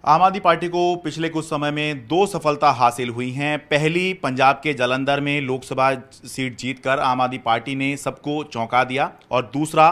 आम आदमी पार्टी को पिछले कुछ समय में दो सफलता हासिल हुई हैं। पहली, पंजाब के जालंधर में लोकसभा सीट जीतकर आम आदमी पार्टी ने सबको चौंका दिया, और दूसरा,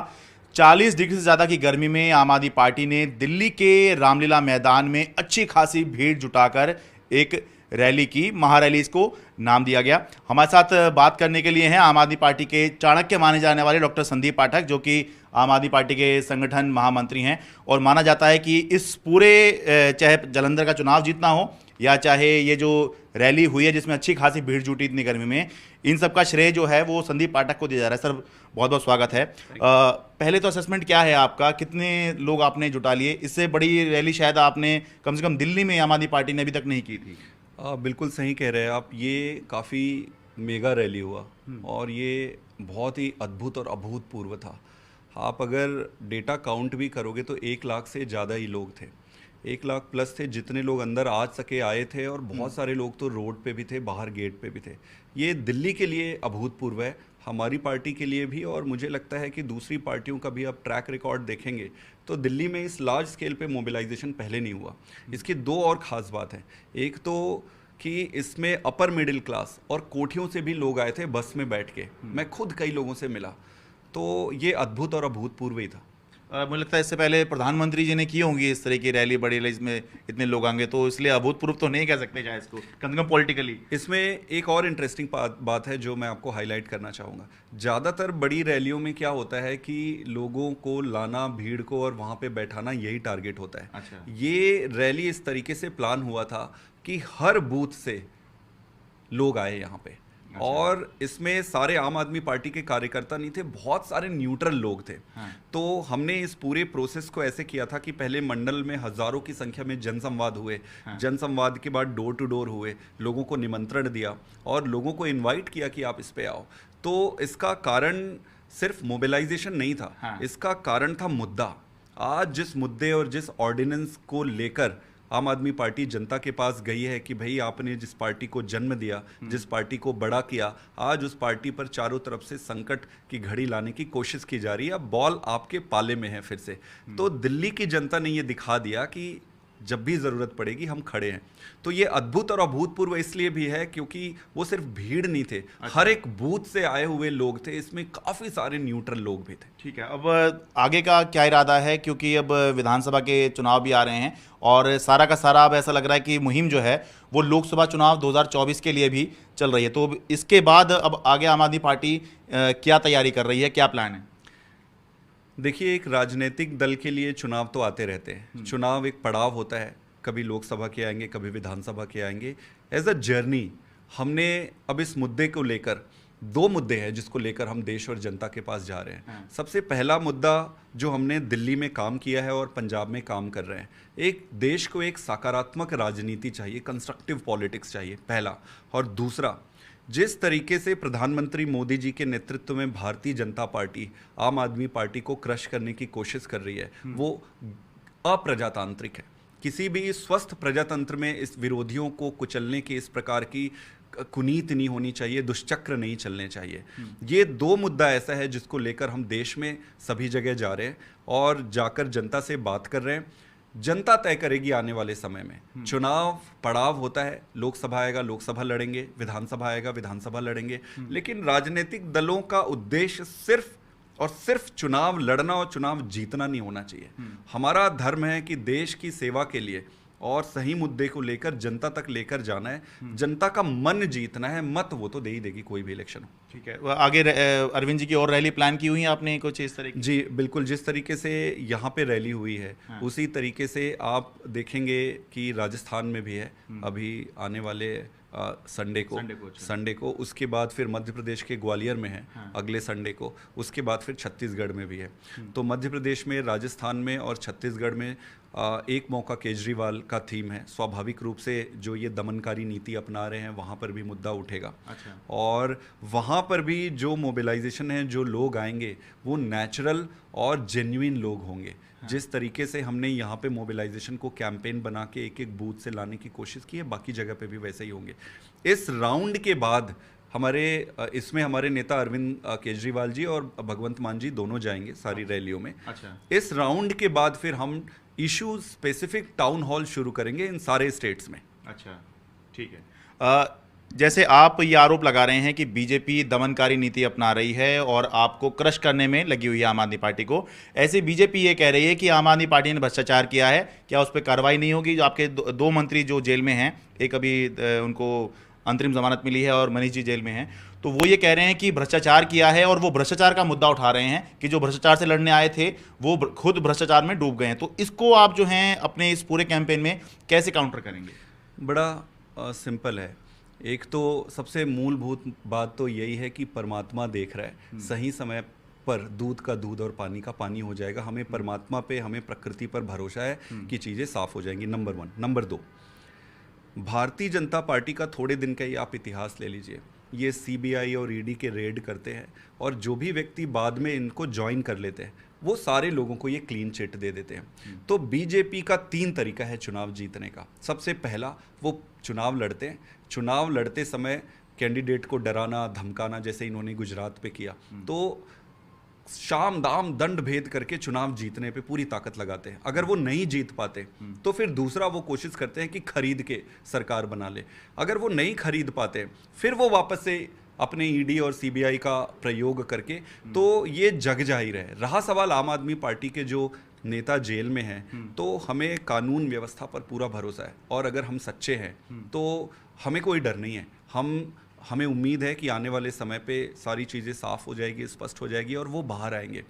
40 डिग्री से ज़्यादा की गर्मी में आम आदमी पार्टी ने दिल्ली के रामलीला मैदान में अच्छी खासी भीड़ जुटाकर एक रैली की। महारैली इसको नाम दिया गया। हमारे साथ बात करने के लिए हैं आम आदमी पार्टी के चाणक्य माने जाने वाले डॉक्टर संदीप पाठक, जो कि आम आदमी पार्टी के संगठन महामंत्री हैं। और माना जाता है कि इस पूरे, चाहे जालंधर का चुनाव जीतना हो या चाहे ये जो रैली हुई है जिसमें अच्छी खासी भीड़ जुटी इतनी गर्मी में, इन सब का श्रेय जो है वो संदीप पाठक को दिया जा रहा है। सर, बहुत बहुत स्वागत है। पहले तो असेसमेंट क्या है आपका, कितने लोग आपने जुटा लिए? इससे बड़ी रैली शायद आपने कम से कम दिल्ली में आम आदमी पार्टी ने अभी तक नहीं की थी। बिल्कुल सही कह रहे हैं आप। ये काफ़ी मेगा रैली हुआ और ये बहुत ही अद्भुत और अभूतपूर्व था। आप अगर डेटा काउंट भी करोगे तो 1 लाख से ज़्यादा ही लोग थे। 1 लाख प्लस थे जितने लोग अंदर आ सके आए थे, और बहुत सारे लोग तो रोड पे भी थे, बाहर गेट पे भी थे। ये दिल्ली के लिए अभूतपूर्व है, हमारी पार्टी के लिए भी, और मुझे लगता है कि दूसरी पार्टियों का भी आप ट्रैक रिकॉर्ड देखेंगे तो दिल्ली में इस लार्ज स्केल पे मोबिलाइजेशन पहले नहीं हुआ। इसकी दो और ख़ास बात है। एक तो कि इसमें अपर मिडिल क्लास और कोठियों से भी लोग आए थे बस में बैठ के। मैं खुद कई लोगों से मिला, तो ये अद्भुत और अभूतपूर्व ही था। मुझे लगता है इससे पहले प्रधानमंत्री जी ने की होंगी इस तरह की रैली, बड़ी रैली, इसमें इतने लोग आएंगे, तो इसलिए अभूतपूर्व तो नहीं कह सकते शायद इसको, कम से कम पॉलिटिकली। इसमें एक और इंटरेस्टिंग बात है जो मैं आपको हाईलाइट करना चाहूँगा। ज़्यादातर बड़ी रैलियों में क्या होता है कि लोगों को लाना, भीड़ को, और वहाँ पे बैठाना, यही टारगेट होता है। अच्छा। ये रैली इस तरीके से प्लान हुआ था कि हर बूथ से लोग आए यहाँ पे। अच्छा। और इसमें सारे आम आदमी पार्टी के कार्यकर्ता नहीं थे, बहुत सारे न्यूट्रल लोग थे। हाँ। तो हमने इस पूरे प्रोसेस को ऐसे किया था कि पहले मंडल में हजारों की संख्या में जनसंवाद हुए। हाँ। जनसंवाद के बाद डोर टू डोर हुए, लोगों को निमंत्रण दिया और लोगों को इनवाइट किया कि आप इस पे आओ। तो इसका कारण सिर्फ मोबिलाइजेशन नहीं था। हाँ। इसका कारण था मुद्दा। आज जिस मुद्दे और जिस ऑर्डिनेंस को लेकर आम आदमी पार्टी जनता के पास गई है कि भाई आपने जिस पार्टी को जन्म दिया, जिस पार्टी को बड़ा किया, आज उस पार्टी पर चारों तरफ से संकट की घड़ी लाने की कोशिश की जा रही है। अब बॉल आपके पाले में है फिर से। तो दिल्ली की जनता ने ये दिखा दिया कि जब भी ज़रूरत पड़ेगी हम खड़े हैं। तो ये अद्भुत और अभूतपूर्व इसलिए भी है क्योंकि वो सिर्फ भीड़ नहीं थे। अच्छा। हर एक बूथ से आए हुए लोग थे, इसमें काफ़ी सारे न्यूट्रल लोग भी थे। ठीक है, अब आगे का क्या इरादा है, क्योंकि अब विधानसभा के चुनाव भी आ रहे हैं और सारा का सारा अब ऐसा लग रहा है कि मुहिम जो है वो लोकसभा चुनाव 2024 के लिए भी चल रही है। तो इसके बाद अब आगे आम आदमी पार्टी क्या तैयारी कर रही है, क्या प्लान है? देखिए, एक राजनीतिक दल के लिए चुनाव तो आते रहते हैं। चुनाव एक पड़ाव होता है, कभी लोकसभा के आएंगे, कभी विधानसभा के आएंगे। एज अ जर्नी हमने अब इस मुद्दे को लेकर, 2 मुद्दे हैं जिसको लेकर हम देश और जनता के पास जा रहे हैं। सबसे पहला मुद्दा जो हमने दिल्ली में काम किया है और पंजाब में काम कर रहे हैं, एक देश को एक सकारात्मक राजनीति चाहिए, कंस्ट्रक्टिव पॉलिटिक्स चाहिए, पहला। और दूसरा, जिस तरीके से प्रधानमंत्री मोदी जी के नेतृत्व में भारतीय जनता पार्टी आम आदमी पार्टी को क्रश करने की कोशिश कर रही है, वो अप्रजातांत्रिक है। किसी भी स्वस्थ प्रजातंत्र में इस विरोधियों को कुचलने की इस प्रकार की कुनीत नहीं होनी चाहिए, दुष्चक्र नहीं चलने चाहिए। ये 2 मुद्दा ऐसा है जिसको लेकर हम देश में सभी जगह जा रहे हैं और जाकर जनता से बात कर रहे हैं। जनता तय करेगी आने वाले समय में। चुनाव पड़ाव होता है, लोकसभा आएगा लोकसभा लड़ेंगे, विधानसभा आएगा विधानसभा लड़ेंगे, लेकिन राजनीतिक दलों का उद्देश्य सिर्फ और सिर्फ चुनाव लड़ना और चुनाव जीतना नहीं होना चाहिए। हमारा धर्म है कि देश की सेवा के लिए और सही मुद्दे को लेकर जनता तक लेकर जाना है, जनता का मन जीतना है। मत वो तो दे ही देगी कोई भी इलेक्शन हो। ठीक है, आगे अरविंद जी की और रैली प्लान की हुई है आपने कुछ इस तरह की? जी बिल्कुल, जिस तरीके से यहाँ पे रैली हुई है, उसी तरीके से आप देखेंगे कि राजस्थान में भी है अभी आने वाले संडे को। उसके बाद फिर मध्य प्रदेश के ग्वालियर में है अगले संडे को। उसके बाद फिर छत्तीसगढ़ में भी है। तो मध्य प्रदेश में, राजस्थान में और छत्तीसगढ़ में एक मौका केजरीवाल का थीम है। स्वाभाविक रूप से जो ये दमनकारी नीति अपना रहे हैं वहाँ पर भी मुद्दा उठेगा। अच्छा। और वहाँ पर भी जो मोबिलाइजेशन है, जो लोग आएंगे वो नेचुरल और जेन्युइन लोग होंगे। जिस तरीके से हमने यहाँ पे मोबिलाइजेशन को कैंपेन बना के एक एक बूथ से लाने की कोशिश की है, बाकी जगह पे भी वैसे ही होंगे। इस राउंड के बाद इसमें हमारे नेता अरविंद केजरीवाल जी और भगवंत मान जी दोनों जाएंगे सारी रैलियों में। अच्छा। इस राउंड के बाद फिर हम इशू स्पेसिफिक टाउन हॉल शुरू करेंगे इन सारे स्टेट्स में। अच्छा, ठीक है। जैसे आप ये आरोप लगा रहे हैं कि बीजेपी दमनकारी नीति अपना रही है और आपको क्रश करने में लगी हुई है आम आदमी पार्टी को, ऐसे बीजेपी ये कह रही है कि आम आदमी पार्टी ने भ्रष्टाचार किया है, क्या उस पर कार्रवाई नहीं होगी? जो आपके दो मंत्री जो जेल में हैं, एक अभी उनको अंतरिम जमानत मिली है और मनीष जी जेल में हैं, तो वो ये कह रहे हैं कि भ्रष्टाचार किया है और वो भ्रष्टाचार का मुद्दा उठा रहे हैं कि जो भ्रष्टाचार से लड़ने आए थे वो खुद भ्रष्टाचार में डूब गए हैं। तो इसको आप जो हैं अपने इस पूरे कैंपेन में कैसे काउंटर करेंगे? बड़ा सिंपल है। एक तो सबसे मूलभूत बात तो यही है कि परमात्मा देख रहा है, सही समय पर दूध का दूध और पानी का पानी हो जाएगा। हमें परमात्मा पे, हमें प्रकृति पर भरोसा है कि चीज़ें साफ हो जाएंगी, number 1। Number 2, Bharatiya Janata party का थोड़े दिन का ही आप इतिहास ले लीजिए। ये सीबीआई और ईडी के रेड करते हैं और जो भी व्यक्ति बाद में इनको ज्वाइन कर लेते हैं वो सारे लोगों को ये क्लीन चिट दे देते हैं। तो बीजेपी का 3 तरीका है चुनाव जीतने का। सबसे पहला, वो चुनाव लड़ते हैं, चुनाव लड़ते समय कैंडिडेट को डराना धमकाना, जैसे इन्होंने गुजरात पे किया, तो शाम दाम दंड भेद करके चुनाव जीतने पे पूरी ताकत लगाते हैं। अगर वो नहीं जीत पाते तो फिर दूसरा वो कोशिश करते हैं कि खरीद के सरकार बना ले। अगर वो नहीं खरीद पाते फिर वो वापस से अपने ईडी और सीबीआई का प्रयोग करके, तो ये जग जाहिर है। रहा सवाल आम आदमी पार्टी के जो नेता जेल में हैं, तो हमें कानून व्यवस्था पर पूरा भरोसा है और अगर हम सच्चे हैं तो हमें कोई डर नहीं है। हमें उम्मीद है कि आने वाले समय पे सारी चीज़ें साफ हो जाएगी, स्पष्ट हो जाएगी और वो बाहर आएंगे।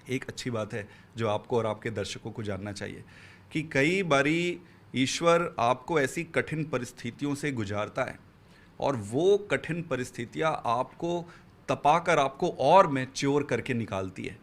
एक अच्छी बात है जो आपको और आपके दर्शकों को जानना चाहिए कि कई बारी ईश्वर आपको ऐसी कठिन परिस्थितियों से गुजारता है और वो कठिन परिस्थितियां आपको तपाकर आपको और मैच्योर करके निकालती है।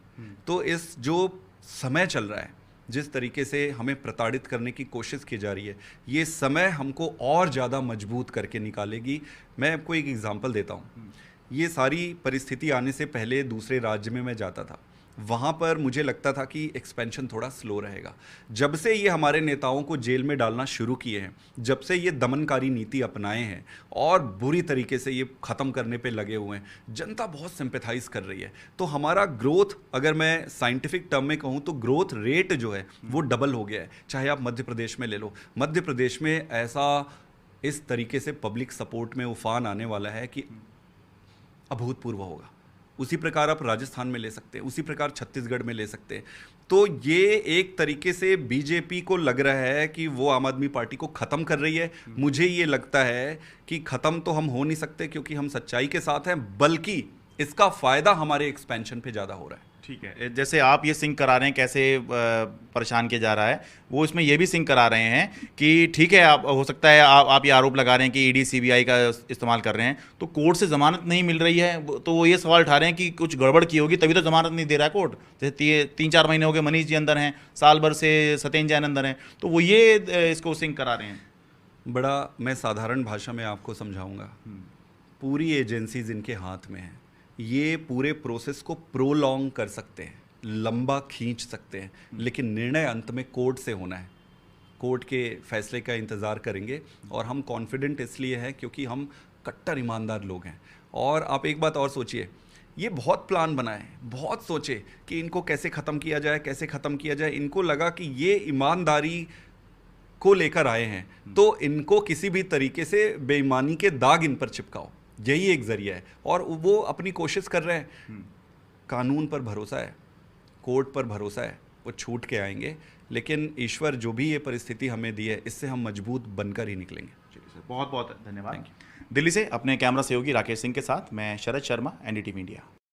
तो इस जो समय चल रहा है, जिस तरीके से हमें प्रताड़ित करने की कोशिश की जा रही है, ये समय हमको और ज़्यादा मजबूत करके निकालेगी। मैं आपको एक एग्जांपल देता हूँ। ये सारी परिस्थिति आने से पहले दूसरे राज्य में मैं जाता था, वहाँ पर मुझे लगता था कि एक्सपेंशन थोड़ा स्लो रहेगा। जब से ये हमारे नेताओं को जेल में डालना शुरू किए हैं, जब से ये दमनकारी नीति अपनाए हैं और बुरी तरीके से ये ख़त्म करने पे लगे हुए हैं, जनता बहुत सिंपैथाइज कर रही है। तो हमारा ग्रोथ, अगर मैं साइंटिफिक टर्म में कहूँ तो ग्रोथ रेट जो है वो डबल हो गया है। चाहे आप मध्य प्रदेश में ले लो, मध्य प्रदेश में ऐसा इस तरीके से पब्लिक सपोर्ट में उफान आने वाला है कि अभूतपूर्व होगा। उसी प्रकार आप राजस्थान में ले सकते हैं, उसी प्रकार छत्तीसगढ़ में ले सकते हैं। तो ये एक तरीके से बीजेपी को लग रहा है कि वो आम आदमी पार्टी को ख़त्म कर रही है। मुझे ये लगता है कि ख़त्म तो हम हो नहीं सकते क्योंकि हम सच्चाई के साथ हैं, बल्कि इसका फ़ायदा हमारे एक्सपेंशन पे ज़्यादा हो रहा है। ठीक है, जैसे आप ये सिंक करा रहे हैं कैसे परेशान किया जा रहा है, वो इसमें ये भी सिंक करा रहे हैं कि ठीक है, आप हो सकता है आप ये आरोप लगा रहे हैं कि ईडी सीबीआई का इस्तेमाल कर रहे हैं, तो कोर्ट से ज़मानत नहीं मिल रही है, तो वो ये सवाल उठा रहे हैं कि कुछ गड़बड़ की होगी तभी तो ज़मानत नहीं दे रहा है कोर्ट। जैसे 3-4 महीने हो गए मनीष जी अंदर हैं, साल भर से सत्येंद्र जैन अंदर हैं, तो वो ये इसको सिंक करा रहे हैं। बड़ा मैं साधारण भाषा में आपको समझाऊंगा। पूरी एजेंसीज इनके हाथ में है, ये पूरे प्रोसेस को प्रोलॉन्ग कर सकते हैं, लंबा खींच सकते हैं, लेकिन निर्णय अंत में कोर्ट से होना है। कोर्ट के फैसले का इंतज़ार करेंगे और हम कॉन्फिडेंट इसलिए हैं क्योंकि हम कट्टर ईमानदार लोग हैं। और आप एक बात और सोचिए, ये बहुत प्लान बनाए, बहुत सोचे कि इनको कैसे ख़त्म किया जाए, कैसे ख़त्म किया जाए। इनको लगा कि ये ईमानदारी को लेकर आए हैं तो इनको किसी भी तरीके से बेईमानी के दाग इन पर चिपकाओ, यही एक जरिया है। और वो अपनी कोशिश कर रहे हैं। कानून पर भरोसा है, कोर्ट पर भरोसा है, वो छूट के आएंगे। लेकिन ईश्वर जो भी ये परिस्थिति हमें दी है, इससे हम मजबूत बनकर ही निकलेंगे। चलिए सर, बहुत बहुत धन्यवाद। दिल्ली से अपने कैमरा सहयोगी राकेश सिंह के साथ मैं शरद शर्मा, एनडीटीवी इंडिया।